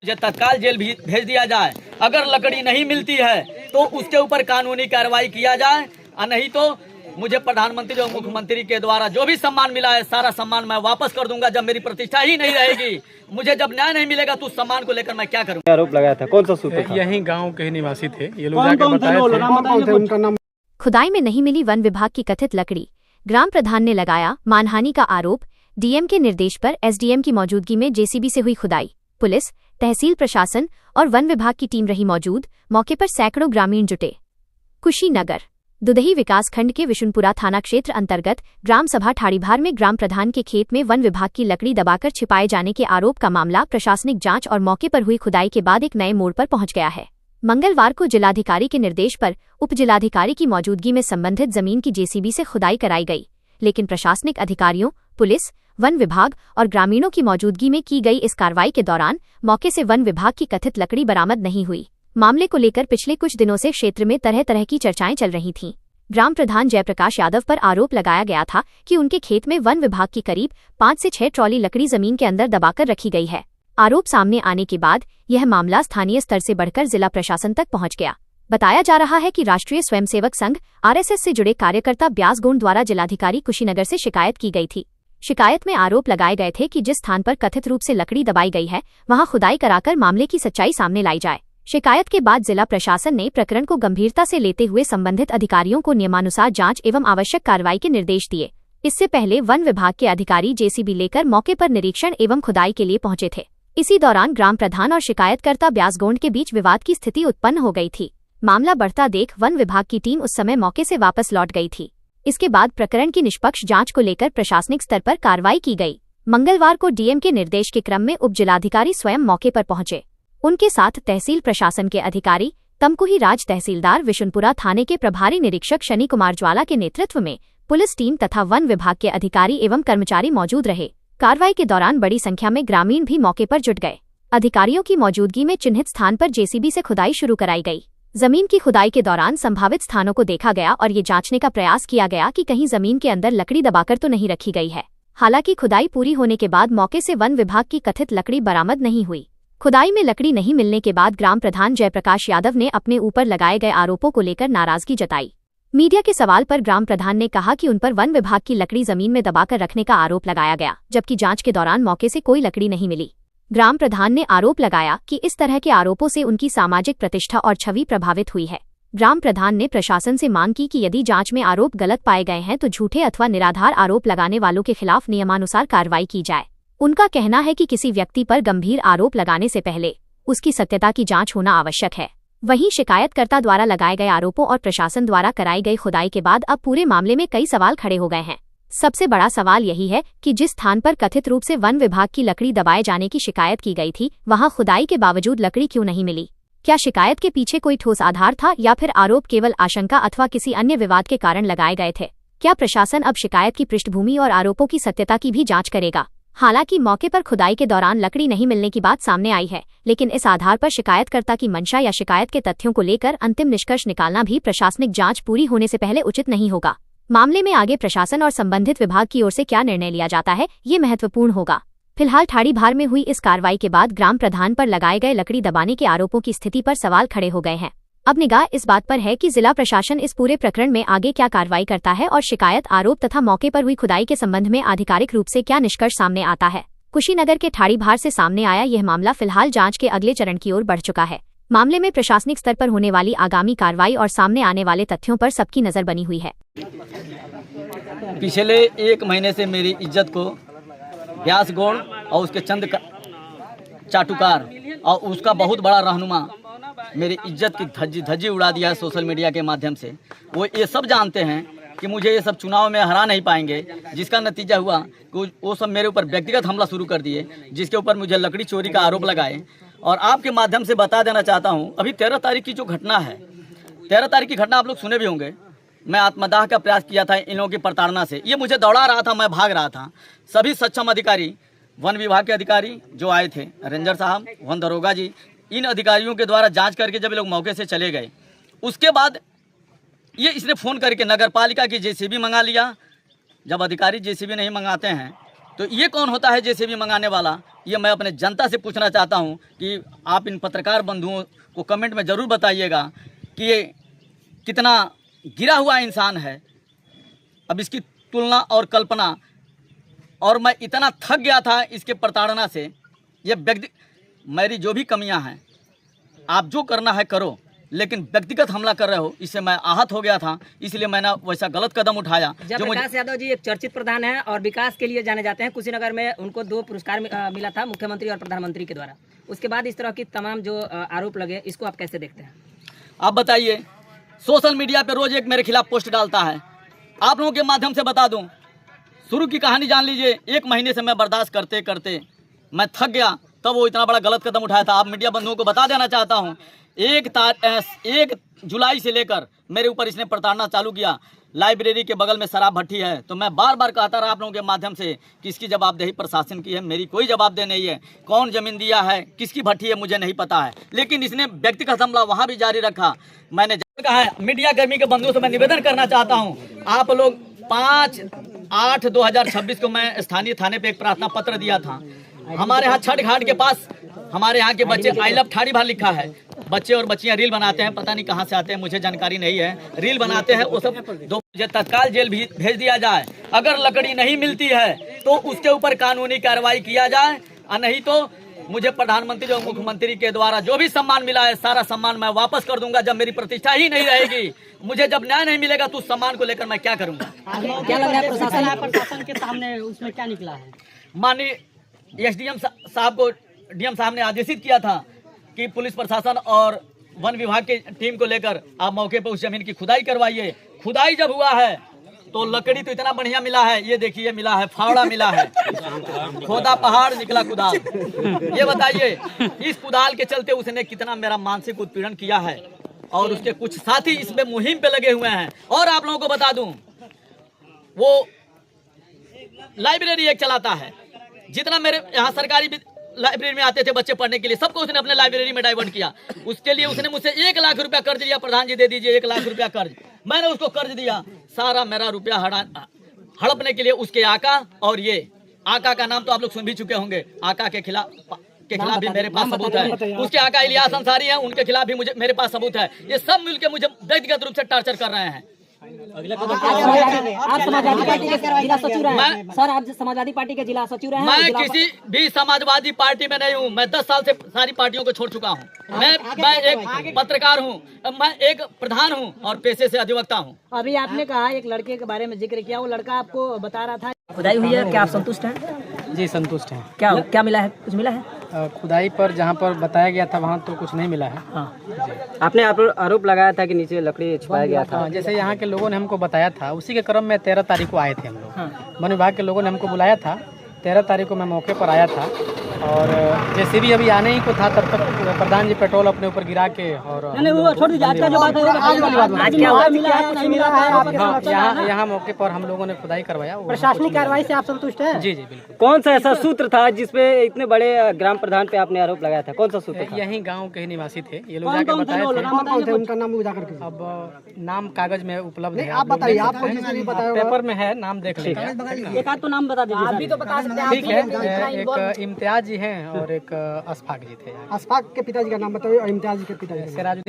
मुझे तत्काल जेल भी भेज दिया जाए। अगर लकड़ी नहीं मिलती है तो उसके ऊपर कानूनी कार्रवाई किया जाए, और नहीं तो मुझे प्रधानमंत्री और मुख्यमंत्री के द्वारा जो भी सम्मान मिला है सारा सम्मान मैं वापस कर दूंगा। जब मेरी प्रतिष्ठा ही नहीं रहेगी, मुझे जब न्याय नहीं मिलेगा तो उस सम्मान को लेकर मैं क्या करूंगा। आरोप लगाया था, कौन सा सूत्र था? यही गांव के निवासी थे, ये लोग जाके बताए थे। उनका नाम? खुदाई में नहीं मिली वन विभाग की कथित लकड़ी, ग्राम प्रधान ने लगाया मानहानि का आरोप। डीएम के निर्देश पर एसडीएम की मौजूदगी में जेसीबी से हुई खुदाई। पुलिस, तहसील प्रशासन और वन विभाग की टीम रही मौजूद। मौके पर सैकड़ों ग्रामीण जुटे। कुशीनगर दुदही विकासखंड के विशुनपुरा थाना क्षेत्र अंतर्गत ग्राम सभा ठाड़ीभार में ग्राम प्रधान के खेत में वन विभाग की लकड़ी दबाकर छिपाए जाने के आरोप का मामला प्रशासनिक जांच और मौके पर हुई खुदाई के बाद एक नए मोड़ पर पहुंच गया है। मंगलवार को जिलाधिकारी के निर्देश पर उप जिलाधिकारी की मौजूदगी में संबंधित जमीन की जेसीबी से खुदाई कराई गई, लेकिन प्रशासनिक अधिकारियों, पुलिस, वन विभाग और ग्रामीणों की मौजूदगी में की गई इस कार्रवाई के दौरान मौके से वन विभाग की कथित लकड़ी बरामद नहीं हुई। मामले को लेकर पिछले कुछ दिनों से क्षेत्र में तरह तरह की चर्चाएं चल रही थीं। ग्राम प्रधान जयप्रकाश यादव पर आरोप लगाया गया था कि उनके खेत में वन विभाग की करीब 5 से 6 ट्रॉली लकड़ी जमीन के अंदर दबाकर रखी गई है। आरोप सामने आने के बाद यह मामला स्थानीय स्तर से बढ़कर जिला प्रशासन तक पहुंच गया। बताया जा रहा है कि राष्ट्रीय स्वयंसेवक संघ आरएसएस से जुड़े कार्यकर्ता ब्यास गोंड द्वारा जिलाधिकारी कुशीनगर से शिकायत की गई थी। शिकायत में आरोप लगाए गए थे कि जिस स्थान पर कथित रूप से लकड़ी दबाई गई है वहां खुदाई कराकर मामले की सच्चाई सामने लाई जाए। शिकायत के बाद जिला प्रशासन ने प्रकरण को गंभीरता से लेते हुए संबंधित अधिकारियों को नियमानुसार जांच एवं आवश्यक कार्रवाई के निर्देश दिए। इससे पहले वन विभाग के अधिकारी जेसीबी लेकर मौके पर निरीक्षण एवं खुदाई के लिए पहुंचे थे। इसी दौरान ग्राम प्रधान और शिकायतकर्ता ब्यास गोंड के बीच विवाद की स्थिति उत्पन्न हो गई थी। मामला बढ़ता देख वन विभाग की टीम उस समय मौके से वापस लौट गई थी। इसके बाद प्रकरण की निष्पक्ष जांच को लेकर प्रशासनिक स्तर पर कार्रवाई की गई। मंगलवार को डीएम के निर्देश के क्रम में उप जिलाधिकारी स्वयं मौके पर पहुंचे। उनके साथ तहसील प्रशासन के अधिकारी, तमकुही राज तहसीलदार, विशुनपुरा थाने के प्रभारी निरीक्षक शनि कुमार ज्वाला के नेतृत्व में पुलिस टीम तथा वन विभाग के अधिकारी एवं कर्मचारी मौजूद रहे। कार्रवाई के दौरान बड़ी संख्या में ग्रामीण भी मौके पर जुट गए। अधिकारियों की मौजूदगी में चिन्हित स्थान पर जेसीबी से खुदाई शुरू कराई गई। जमीन की खुदाई के दौरान संभावित स्थानों को देखा गया और ये जांचने का प्रयास किया गया कि कहीं जमीन के अंदर लकड़ी दबाकर तो नहीं रखी गई है। हालांकि खुदाई पूरी होने के बाद मौके से वन विभाग की कथित लकड़ी बरामद नहीं हुई। खुदाई में लकड़ी नहीं मिलने के बाद ग्राम प्रधान जयप्रकाश यादव ने अपने ऊपर लगाए गए आरोपों को लेकर नाराजगी जताई। मीडिया के सवाल पर ग्राम प्रधान ने कहा कि उन पर वन विभाग की लकड़ी जमीन में दबाकर रखने का आरोप लगाया गया, जबकि जांच के दौरान मौके से कोई लकड़ी नहीं मिली। ग्राम प्रधान ने आरोप लगाया कि इस तरह के आरोपों से उनकी सामाजिक प्रतिष्ठा और छवि प्रभावित हुई है। ग्राम प्रधान ने प्रशासन से मांग की कि यदि जांच में आरोप गलत पाए गए हैं तो झूठे अथवा निराधार आरोप लगाने वालों के खिलाफ नियमानुसार कार्रवाई की जाए। उनका कहना है कि किसी व्यक्ति पर गंभीर आरोप लगाने से पहले उसकी सत्यता की जांच होना आवश्यक है। वहीं शिकायतकर्ता द्वारा लगाए गए आरोपों और प्रशासन द्वारा कराई गई खुदाई के बाद अब पूरे मामले में कई सवाल खड़े हो गए हैं। सबसे बड़ा सवाल यही है कि जिस स्थान पर कथित रूप से वन विभाग की लकड़ी दबाए जाने की शिकायत की गई थी वहां खुदाई के बावजूद लकड़ी क्यों नहीं मिली? क्या शिकायत के पीछे कोई ठोस आधार था या फिर आरोप केवल आशंका अथवा किसी अन्य विवाद के कारण लगाए गए थे? क्या प्रशासन अब शिकायत की पृष्ठभूमि और आरोपों की सत्यता की भी जांच करेगा? हालांकि मौके पर खुदाई के दौरान लकड़ी नहीं मिलने की बात सामने आई है, लेकिन इस आधार पर शिकायतकर्ता की मंशा या शिकायत के तथ्यों को लेकर अंतिम निष्कर्ष निकालना भी प्रशासनिक जांच पूरी होने से पहले उचित नहीं होगा। मामले में आगे प्रशासन और संबंधित विभाग की ओर से क्या निर्णय लिया जाता है, ये महत्वपूर्ण होगा। फिलहाल ठाड़ीभार में हुई इस कार्रवाई के बाद ग्राम प्रधान पर लगाए गए लकड़ी दबाने के आरोपों की स्थिति पर सवाल खड़े हो गए हैं। अब निगाह इस बात पर है कि जिला प्रशासन इस पूरे प्रकरण में आगे क्या कार्रवाई करता है और शिकायत, आरोप तथा मौके पर हुई खुदाई के संबंध में आधिकारिक रूप से क्या निष्कर्ष सामने आता है। कुशीनगर के ठाड़ीभार से सामने आया यह मामला फिलहाल जांच के अगले चरण की ओर बढ़ चुका है। मामले में प्रशासनिक स्तर पर होने वाली आगामी कार्रवाई और सामने आने वाले तथ्यों पर सबकी नजर बनी हुई है। पिछले 1 महीने से मेरी इज्जत को ब्यास गोंड और उसके चंद चाटुकार और उसका बहुत बड़ा रहनुमा मेरी इज्जत की धज्जी उड़ा दिया है सोशल मीडिया के माध्यम से। वो ये सब जानते हैं कि मुझे ये सब चुनाव में हरा नहीं पाएंगे, जिसका नतीजा हुआ कि वो सब मेरे ऊपर व्यक्तिगत हमला शुरू कर दिए, जिसके ऊपर मुझे लकड़ी चोरी का आरोप लगाए। और आपके माध्यम से बता देना चाहता हूँ, अभी 13 तारीख की जो घटना है, 13 तारीख की घटना आप लोग सुने भी होंगे। मैं आत्मदाह का प्रयास किया था इन लोगों की प्रताड़ना से। ये मुझे दौड़ा रहा था, मैं भाग रहा था। सभी सक्षम अधिकारी, वन विभाग के अधिकारी जो आए थे, रेंजर साहब, वन दरोगा जी, इन अधिकारियों के द्वारा जांच करके जब लोग मौके से चले गए, उसके बाद ये इसने फ़ोन करके नगर पालिका की जेसीबी मंगा लिया। जब अधिकारी जेसीबी नहीं मंगाते हैं तो ये कौन होता है जेसीबी मंगाने वाला? ये मैं अपने जनता से पूछना चाहता हूँ कि आप इन पत्रकार बंधुओं को कमेंट में ज़रूर बताइएगा कि ये कितना गिरा हुआ इंसान है। अब इसकी तुलना और कल्पना, और मैं इतना थक गया था इसके प्रताड़ना से। ये मेरी जो भी कमियां हैं, आप जो करना है करो, लेकिन व्यक्तिगत हमला कर रहे हो, इससे मैं आहत हो गया था, इसलिए मैंने वैसा गलत कदम उठाया। जयप्रकाश यादव जी एक चर्चित प्रधान हैं और विकास के लिए जाने जाते हैं। कुशीनगर में उनको 2 पुरस्कार मिला था, मुख्यमंत्री और प्रधानमंत्री के द्वारा। उसके बाद इस तरह की तमाम जो आरोप लगे, इसको आप कैसे देखते हैं? आप बताइए। सोशल मीडिया पे रोज एक मेरे खिलाफ पोस्ट डालता है। आप लोगों के माध्यम से बता दूं, शुरू की कहानी जान लीजिए। 1 महीने से मैं बर्दाश्त करते करते मैं थक गया, तब वो इतना बड़ा गलत कदम उठाया था। आप मीडिया बंधुओं को बता देना चाहता हूँ, 1 जुलाई से लेकर मेरे ऊपर इसने प्रताड़ना चालू किया। लाइब्रेरी के बगल में शराब भट्टी है, तो मैं बार बार कहता रहा आप लोगों के माध्यम से कि इसकी जवाबदेही प्रशासन की है, मेरी कोई जवाबदेही नहीं है। कौन जमीन दिया है, किसकी भट्टी है, मुझे नहीं पता है, लेकिन इसने व्यक्तिगत हमला वहाँ भी जारी रखा। मैंने कहा है, मीडिया कर्मी के बंधुओं से मैं निवेदन करना चाहता हूँ, आप लोग 5/8/2026 को मैं स्थानीय थाने पे एक प्रार्थना पत्र दिया था। हमारे यहाँ छठ घाट के पास हमारे यहाँ के बच्चे आई लव ठाड़ी भार लिखा है। बच्चे और बच्चियाँ रील बनाते हैं, पता नहीं कहाँ से आते हैं, मुझे जानकारी नहीं है। रील बनाते हैं, वो सब मुझे तत्काल जेल भी भेज दिया जाए। अगर लकड़ी नहीं मिलती है तो उसके ऊपर कानूनी कार्रवाई किया जाए, और नहीं तो मुझे प्रधानमंत्री और मुख्यमंत्री के द्वारा जो भी सम्मान मिला है, सारा सम्मान मैं वापस कर दूंगा। जब मेरी प्रतिष्ठा ही नहीं रहेगी, मुझे जब न्याय नहीं मिलेगा, तो उस सम्मान को लेकर मैं क्या करूंगा? क्या लग रहा है प्रशासन के सामने उसमें क्या निकला है? माननीय एसडीएम साहब को डीएम साहब ने आदेशित किया था कि पुलिस प्रशासन और वन विभाग की टीम को लेकर आप मौके पर उस जमीन की खुदाई करवाइए। खुदाई जब हुआ है तो लकड़ी तो इतना बढ़िया मिला है, ये देखिए मिला है, फावड़ा मिला है, खोदा पहाड़ निकला कुदाल। ये बताइए, इस कुदाल के चलते उसने कितना मेरा मानसिक उत्पीड़न किया है, और उसके कुछ साथी इसमें मुहिम पे लगे हुए हैं। और आप लोगों को बता दूं, वो लाइब्रेरी एक चलाता है। जितना मेरे यहाँ सरकारी लाइब्रेरी में आते थे बच्चे पढ़ने के लिए, सबको उसने अपने लाइब्रेरी में डाइवर्ट किया। उसके लिए उसने मुझसे 1 लाख रुपया कर्ज लिया। प्रधान जी दे दीजिए 1 लाख रुपया कर्ज। मैंने उसको कर्ज दिया। सारा मेरा रुपया हड़पने के लिए उसके आका, और ये आका का नाम तो आप लोग सुन भी चुके होंगे, आका के खिलाफ भी मेरे पास सबूत है। उसके आका इलियास अंसारी हैं, उनके खिलाफ भी मेरे पास सबूत है। ये सब मिलकर मुझे व्यक्तिगत रूप से टॉर्चर कर रहे हैं। आप समाजवादी पार्टी के जिला सचिव रहे हैं सर, आप समाजवादी पार्टी के जिला सचिव रहे हैं। मैं किसी भी समाजवादी पार्टी में नहीं हूँ। मैं 10 साल से सारी पार्टियों को छोड़ चुका हूँ। मैं एक पत्रकार हूँ, मैं एक प्रधान हूँ और पेशे से अधिवक्ता हूँ। अभी आपने कहा एक लड़के के बारे में जिक्र किया, वो लड़का आपको बता रहा था खुदाई हुई है, क्या आप संतुष्ट हैं? जी संतुष्ट हैं। क्या मिला है? कुछ मिला है? खुदाई पर जहाँ पर बताया गया था वहाँ तो कुछ नहीं मिला है। हाँ। आपने आरोप लगाया था कि नीचे लकड़ी छुपाया गया था। जैसे यहाँ के लोगों ने हमको बताया था, उसी के क्रम में 13 तारीख को आए थे हम लोग। हाँ। वन विभाग के लोगों ने हमको बुलाया था। 13 तारीख को मैं मौके पर आया था, और जैसे भी अभी आने ही को था, तब तक प्रधान जी पेट्रोल अपने ऊपर गिरा के और यहाँ मौके पर हम लोगों ने खुदाई करवाया। प्रशासनिक कार्रवाई से आप संतुष्ट हैं? जी जी बिल्कुल। कौन सा ऐसा सूत्र था जिसपे इतने बड़े ग्राम प्रधान पे आपने आरोप लगाया था? कौन सा सूत्र था? यही गांव के ही निवासी थे, ये लोग जाके बताए थे। उनका नाम उजागर कीजिए। अब नाम कागज में उपलब्ध है, आप बताइए, आपको जिसने भी बताया पेपर में है, नाम देख लीजिए। एक आध तो नाम बता दीजिए। अभी तो बता सकते हैं। ठीक है, एक इम्तियाज जी हैं और एक अशफाक जी थे। अशफाक के पिताजी का नाम बताइए और इम्तियाज के पिताजी का। सिराजुद्दीन